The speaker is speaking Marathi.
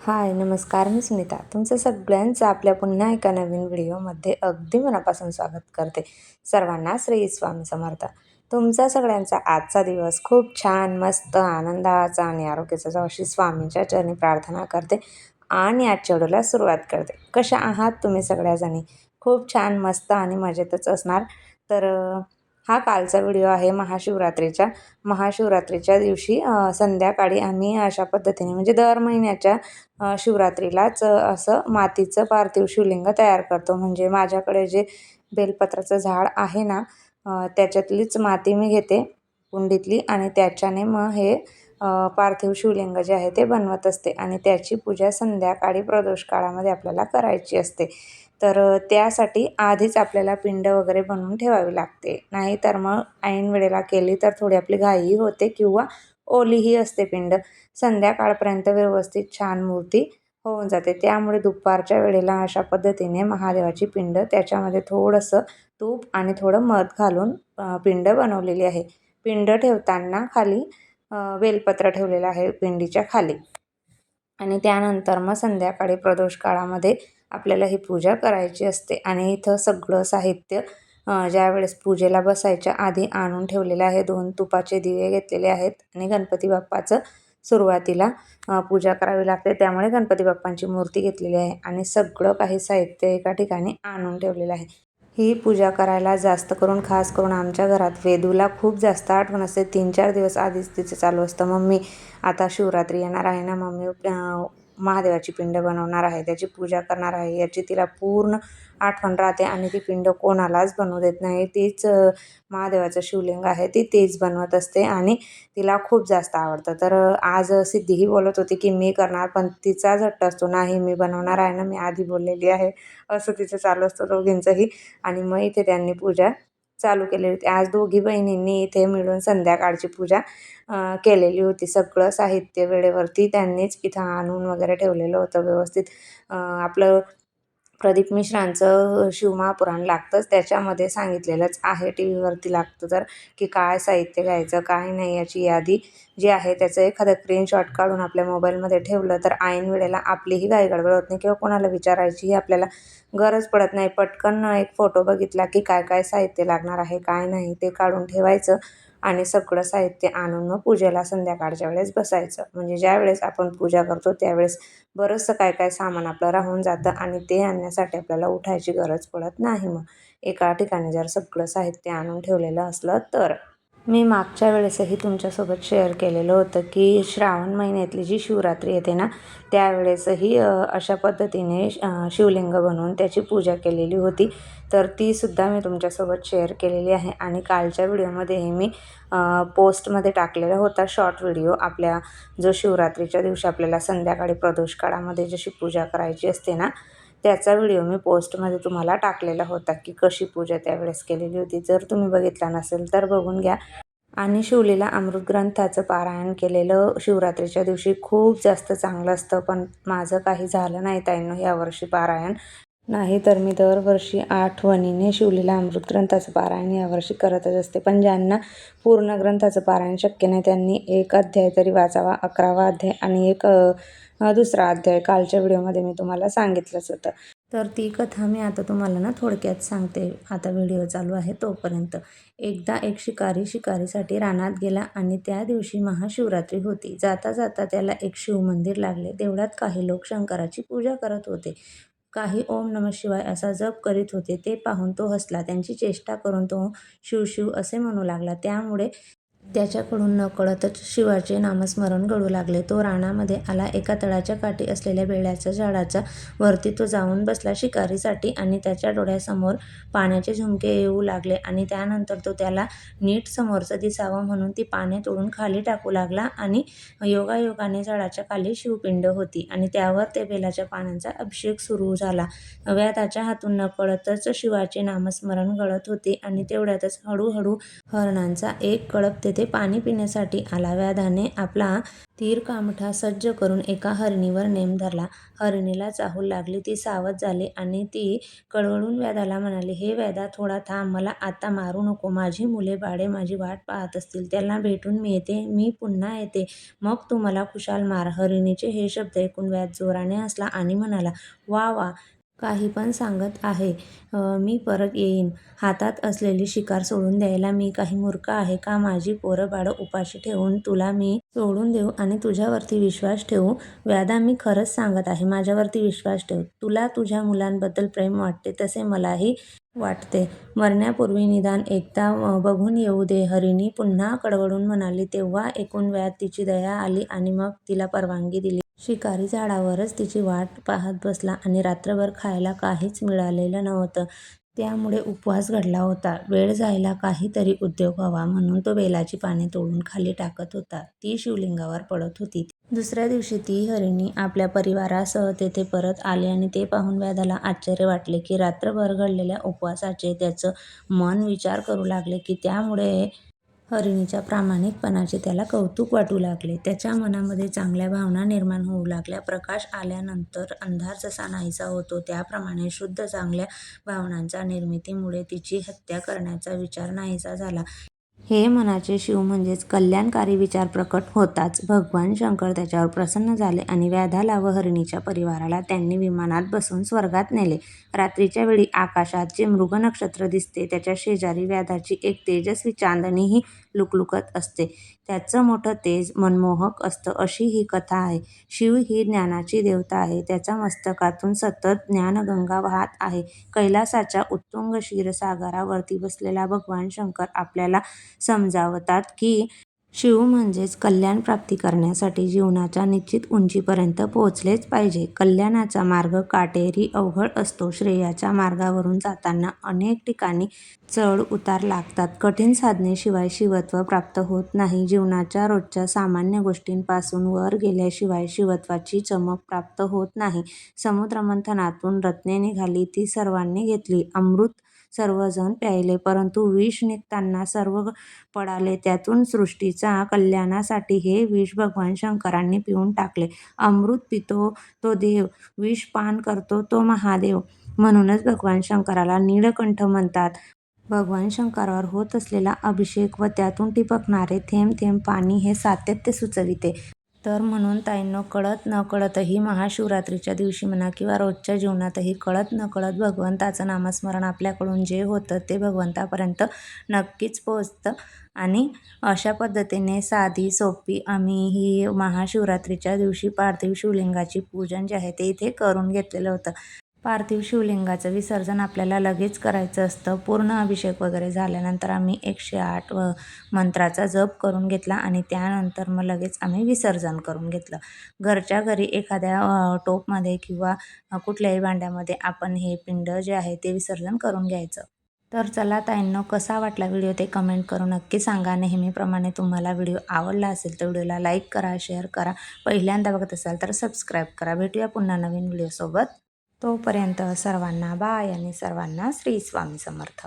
हाय, नमस्कार. मी सुनीता. तुमचं सगळ्यांचं आपल्या पुन्हा एका नवीन व्हिडिओमध्ये अगदी मनापासून स्वागत करते. सर्वांना श्री स्वामी समर्थ. तुमचा सगळ्यांचा आजचा दिवस खूप छान, मस्त, आनंदाचा आणि आरोग्याचा जावो अशी स्वामींच्या चरणी प्रार्थना करते आणि आजच्या व्हिडिओला सुरुवात करते. कशा आहात तुम्ही सगळ्याजणी? खूप छान, मस्त आणि मजेतच असणार. तर हा कालचा व्हिडिओ आहे महाशिवरात्रीच्या दिवशी संध्याकाळी आम्ही अशा पद्धतीने म्हणजे दर महिन्याच्या शिवरात्रीलाच असं मातीचं पार्थिव शिवलिंग तयार करतो. म्हणजे माझ्याकडे जे बेलपत्राचं झाड आहे ना, त्याच्यातलीच माती मी घेते कुंडीतली आणि त्याच्याने मग हे पार्थिव शिवलिंग जे आहे ते बनवत असते आणि त्याची पूजा संध्याकाळी प्रदोष काळामध्ये आपल्याला करायची असते. तर त्यासाठी आधीच आपल्याला पिंड वगैरे बनवून ठेवावी लागते. नाहीतर मग ऐन वेळेला केली तर थोडी आपली घाईही होते किंवा ओलीही असते पिंड. संध्याकाळपर्यंत व्यवस्थित छान मूर्ती होऊन जाते. त्यामुळे दुपारच्या वेळेला अशा पद्धतीने महादेवाची पिंड त्याच्यामध्ये थोडंसं तूप आणि थोडं मध घालून पिंड बनवलेली आहे. पिंड ठेवताना खाली बेलपत्र ठेवलेलं आहे पिंडीच्या खाली आणि त्यानंतर मग संध्याकाळी प्रदोष काळामध्ये आपल्याला ही पूजा करायची असते. आणि इथं सगळं साहित्य ज्यावेळेस पूजेला बसायच्या आधी आणून ठेवलेलं आहे. 2 तुपाचे दिवे घेतलेले आहेत आणि गणपती बाप्पाचं सुरुवातीला पूजा करावी लागते. त्यामुळे गणपती बाप्पांची मूर्ती घेतलेली आहे आणि सगळं काही साहित्य एका ठिकाणी आणून ठेवलेलं आहे. ही पूजा करायला जास्त करून खास करून आमच्या घरात वेदूला खूप जास्त आठवण असते. 3-4 दिवस आधीच तिचं चालू असतं, मम्मी आता शिवरात्री येणार आहे ना, मम्मी महादेवाची पिंड बनवणार आहे, त्याची पूजा करणार आहे, याची तिला पूर्ण आठवण राहते आणि ती पिंड कोणालाच बनवू देत नाही. तीच महादेवाचं शिवलिंग आहे तीच बनवत असते आणि तिला खूप जास्त आवडतं. तर आज सिद्धीही बोलत होती की मी करणार, पण तिचा हट्ट असतो, नाही मी बनवणार आहे ना, मी आधी बोललेली आहे, असं तिचं चालू असतं दोघींचंही. आणि मग इथे त्यांनी पूजा चालू केली होती. आज दोघी बहिणींनी इथे मिळून संध्याकाळची पूजा केलेली होती. सगळं साहित्य वेळेवरती त्यांनीच इथं आणून वगैरे ठेवलेलं होतं व्यवस्थित. आपलं प्रदीप मिश्रांचं शिवमहापुराण लागतंच, त्याच्यामध्ये सांगितलेलंच आहे, टी व्हीवरती लागतं तर, की काय साहित्य घ्यायचं काय नाही याची यादी जी आहे त्याचं एखादं स्क्रीनशॉट काढून आपल्या मोबाईलमध्ये ठेवलं तर ऐन वेळेला आपलीही घाई गडबड होत नाही किंवा कोणाला विचारायचीही आपल्याला गरज पडत नाही. पटकन एक फोटो बघितला की काय काय साहित्य लागणार आहे काय नाही ते काढून ठेवायचं आणि सगळं साहित्य आणून मग पूजेला संध्याकाळच्या वेळेस बसायचं. म्हणजे ज्यावेळेस आपण पूजा करतो त्यावेळेस बरंचसं काय काय सामान आपलं राहून जातं आणि ते आणण्यासाठी आपल्याला उठायची गरज पडत नाही. मग एका ठिकाणी जर सगळं साहित्य आणून ठेवलेलं असलं तर. मी मागच्या वेळेसही तुमच्यासोबत शेअर केलेलं होतं की श्रावण महिन्यातली जी शिवरात्री येते ना, त्यावेळेसही अशा पद्धतीने शिवलिंग बनवून त्याची पूजा केलेली होती. तर तीसुद्धा मी तुमच्यासोबत शेअर केलेली आहे आणि कालच्या व्हिडिओमध्येही मी पोस्टमध्ये टाकलेला होता शॉर्ट व्हिडिओ. आपल्या जो शिवरात्रीच्या दिवशी आपल्याला संध्याकाळी प्रदोष काळामध्ये जशी पूजा करायची असते ना, त्याचा व्हिडिओ मी पोस्टमध्ये तुम्हाला टाकलेला होता की कशी पूजा त्यावेळेस केलेली होती. जर तुम्ही बघितला नसेल तर बघून घ्या. आणि शिवलीला अमृत ग्रंथाचं पारायण केलेलं शिवरात्रीच्या दिवशी खूप जास्त चांगलं असतं, पण माझं काही झालं नाही ताईंनो यावर्षी पारायण. नाही तर मी दरवर्षी आठवणीने शिवलीला अमृत ग्रंथाचं पारायण यावर्षी करतच असते. पण ज्यांना पूर्ण ग्रंथाचं पारायण शक्य नाही त्यांनी एक अध्याय तरी वाचावा, 11वा अध्याय आणि एक दुसरा अध्याय. कालच्या व्हिडिओमध्ये मी तुम्हाला सांगितलंच होतं. तर ती कथा मी आता तुम्हाला ना थोडक्यात सांगते, आता व्हिडिओ चालू आहे तोपर्यंत. एकदा एक शिकारी शिकारीसाठी रानात गेला आणि त्या दिवशी महाशिवरात्री होती. जाता जाता त्याला एक शिवमंदिर लागले. तेवढ्यात काही लोक शंकराची पूजा करत होते. काही ओम नमः शिवाय असा जप करीत होते. ते पाहून तो हसला. त्यांची चेष्टा करून तो शिव शिव असे म्हणू लागला. त्यामुळे त्याच्याकडून नकळतच शिवाचे नामस्मरण घडू लागले. तो रानामध्ये आला. एका तळ्याच्या काठी असलेल्या बेलाच्या झाडाच्या वरती तो जाऊन बसला शिकारीसाठी आणि त्याच्या डोळ्यासमोर पाण्याचे झुमके येऊ लागले आणि त्यानंतर तो त्याला नीट समोरचं दिसावं म्हणून ती पाने तोडून खाली टाकू लागला आणि योगायोगाने झाडाच्या खाली शिवपिंड होती आणि त्यावर ते बेलाच्या पानांचा अभिषेक सुरू झाला. नव्या त्याच्या हातून नकळतच शिवाचे नामस्मरण घडत होते आणि तेवढ्यातच हळूहळू हरणांचा एक कळप तेथे पाणी पिण्यासाठी आला. व्याधाने आपला तीर कामठा सज्ज करून एका हरणीवर नेम धरला. हरणीला चाहूल लागली. ती सावध झाली आणि ती कळवळून व्याधाला म्हणाली, हे व्याधा, थोडा थांब. मला आता मारू नको. माझी मुले बाळे माझी वाट पाहत असतील. त्यांना भेटून मी येते. मी पुन्हा येते. मग तू मला खुशाल मार. हरणीचे हे शब्द ऐकून व्याध जोराने हसला आणि म्हणाला, वा वा, काही पण सांगत आहे. मी परत येईन. हातात असलेली शिकार सोडून द्यायला मी काही मूर्ख आहे का? माझी पोरं बाळं उपाशी ठेवून तुला मी सोडून देऊ आणि तुझ्यावरती विश्वास ठेवू? व्याधा, मी खरंच सांगत आहे. माझ्यावरती विश्वास ठेव. तुला तुझ्या मुलांबद्दल प्रेम वाटते तसे मलाही वाटते. मरण्यापूर्वी निदान एकदा बघून येऊ दे. हरिणी पुन्हा कळवळून म्हणाली. तेव्हा ऐकून व्याध तिची दया आली आणि मग तिला परवानगी दिली. शिकारी झाडावरच तिची वाट पाहत बसला आणि रात्रभर खायला काहीच मिळालेलं नव्हतं. त्यामुळे उपवास घडला होता. वेळ जायला काहीतरी उद्योग हवा म्हणून तो बेलाची पाने तोडून खाली टाकत होता. ती शिवलिंगावर पडत होती. दुसऱ्या दिवशी ती हरिणी आपल्या परिवारासह तेथे परत आली आणि ते पाहून व्याधाला आश्चर्य वाटले की रात्रभर घडलेल्या उपवासाचे त्याचं मन विचार करू लागले की त्यामुळे हरिणीच्या प्रामाणिकपणाचे त्याला कौतुक वाटू लागले. त्याच्या मनामध्ये चांगल्या भावना निर्माण होऊ लागल्या. प्रकाश आल्यानंतर अंधार जसा नाहीसा होतो त्याप्रमाणे शुद्ध चांगल्या भावनांच्या निर्मितीमुळे तिची हत्या करण्याचा विचार नाहीसा झाला. हे मनाचे शिव म्हणजेच कल्याणकारी विचार प्रकट होताच भगवान शंकर त्याच्यावर प्रसन्न झाले आणि व्याधाला व हरिणीच्या परिवाराला त्यांनी विमानात बसवून स्वर्गात नेले. रात्रीच्या वेळी आकाशात जे मृग नक्षत्र दिसते त्याच्या शेजारी व्याधाची एक तेजस्वी चांदणीही लुकलुकत असते. त्याचं मोठं तेज मनमोहक असतं अशी ही कथा आहे. शिव ही ज्ञानाची देवता आहे. त्याच्या मस्तकातून सतत ज्ञानगंगा वाहत आहे. कैलासाच्या उत्तुंग क्षीरसागरावरती बसलेला भगवान शंकर आपल्याला समजावतात की शिव म्हणजेच कल्याण प्राप्ती करण्यासाठी जीवनाच्या निश्चित उंचीपर्यंत पोहोचलेच पाहिजे. कल्याणाचा मार्ग काटेरी अवघड असतो. श्रेयाच्या मार्गावरून जाताना अनेक ठिकाणी चढ उतार लागतात. कठीण साधनेशिवाय शिवत्व प्राप्त होत नाही. जीवनाच्या रोजच्या सामान्य गोष्टींपासून वर गेल्याशिवाय शिवत्वाची चमक प्राप्त होत नाही. समुद्रमंथनातून रत्ने निघाली ती सर्वांनी घेतली. अमृत सर्वजण प्यायले, परंतु विष निघताना सर्व पळाले. त्यातून सृष्टीच्या कल्याणासाठी हे विष भगवान शंकरांनी पिऊन टाकले. अमृत पितो तो देव, विष पान करतो तो महादेव. म्हणूनच भगवान शंकराला नीळकंठ म्हणतात. भगवान शंकरावर होत असलेला अभिषेक व त्यातून टिपकणारे थेंब थेंब पाणी हे सातत्य सुचविते. तर म्हणून ताईंनो, कळत न कळतही महाशिवरात्रीच्या दिवशी म्हणा किंवा रोजच्या जीवनातही कळत न कळत भगवंताचं नामस्मरण आपल्याकडून जे होतं ते भगवंतापर्यंत नक्कीच पोहोचतं. आणि अशा पद्धतीने साधी सोपी आम्ही ही महाशिवरात्रीच्या दिवशी पार्थिव शिवलिंगाची पूजन जे आहे ते इथे करून घेतलेलं होतं. पार्थिव शिवलिंगाचं विसर्जन आपल्याला लगेच करायचं असतं. पूर्ण अभिषेक वगैरे झाल्यानंतर आम्ही 108 मंत्राचा जप करून घेतला आणि त्यानंतर मग लगेच आम्ही विसर्जन करून घेतलं. घरच्या घरी एखाद्या टोपमध्ये किंवा कुठल्याही भांड्यामध्ये आपण हे पिंड जे आहे ते विसर्जन करून घ्यायचं. तर चला ताईंनो, कसा वाटला व्हिडिओ ते कमेंट करून नक्की सांगा. नेहमीप्रमाणे तुम्हाला व्हिडिओ आवडला असेल तर व्हिडिओला लाईक करा, शेअर करा. पहिल्यांदा बघत असाल तर सबस्क्राईब करा. भेटूया पुन्हा नवीन व्हिडिओसोबत. तोपर्यंत सर्वांना बाय आणि सर्वांना श्री स्वामी समर्थ.